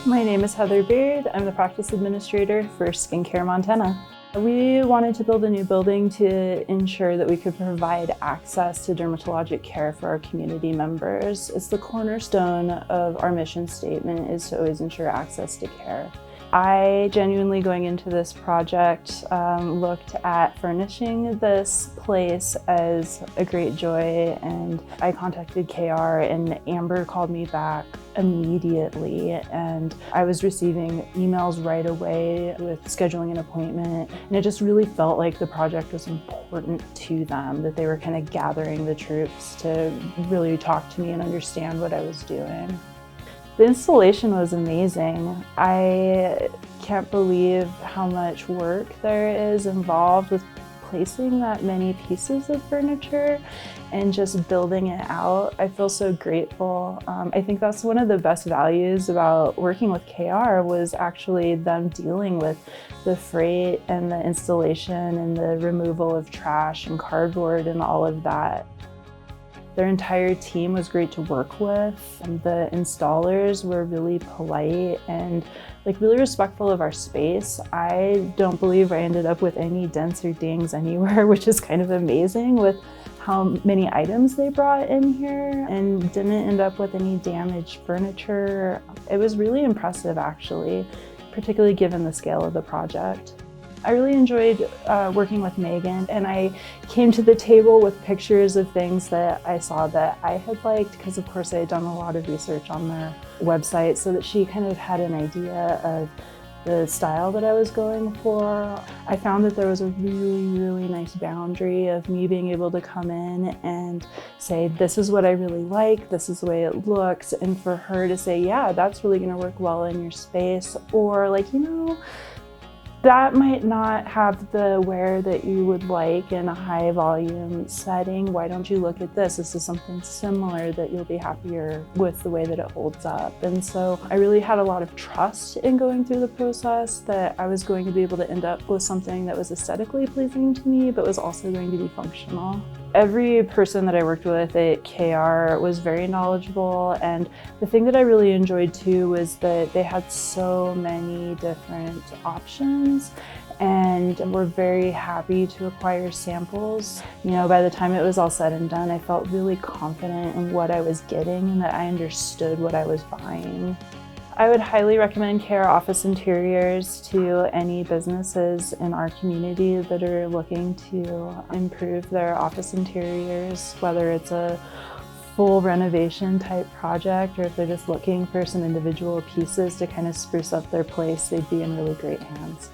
My name is Heather Beard. I'm the practice administrator for Skincare Montana. We wanted to build a new building to ensure that we could provide access to dermatologic care for our community members. It's the cornerstone of our mission statement, is to always ensure access to care. I genuinely, going into this project, looked at furnishing this place as a great joy, and I contacted KR and Amber called me back immediately, and I was receiving emails right away with scheduling an appointment, and it just really felt like the project was important to them, that they were kind of gathering the troops to really talk to me and understand what I was doing. The installation was amazing. I can't believe how much work there is involved with placing that many pieces of furniture and just building it out. I feel so grateful. I think that's one of the best values about working with KR, was actually them dealing with the freight and the installation and the removal of trash and cardboard and all of that. Their entire team was great to work with. The installers were really polite and really respectful of our space. I don't believe I ended up with any dents or dings anywhere, which is kind of amazing with how many items they brought in here, and didn't end up with any damaged furniture. It was really impressive, actually, particularly given the scale of the project. I really enjoyed working with Megan, and I came to the table with pictures of things that I saw that I had liked, because of course I had done a lot of research on their website, so that she kind of had an idea of the style that I was going for. I found that there was a really nice boundary of me being able to come in and say, this is what I really like, this is the way it looks, and for her to say, yeah, that's really gonna work well in your space, or that might not have the wear that you would like in a high volume setting. Why don't you look at this? This is something similar that you'll be happier with the way that it holds up. And so I really had a lot of trust in going through the process that I was going to be able to end up with something that was aesthetically pleasing to me, but was also going to be functional. Every person that I worked with at KR was very knowledgeable, and the thing that I really enjoyed too was that they had so many different options and were very happy to acquire samples. By the time it was all said and done, I felt really confident in what I was getting and that I understood what I was buying. I would highly recommend KR Office Interiors to any businesses in our community that are looking to improve their office interiors, whether it's a full renovation type project or if they're just looking for some individual pieces to kind of spruce up their place. They'd be in really great hands.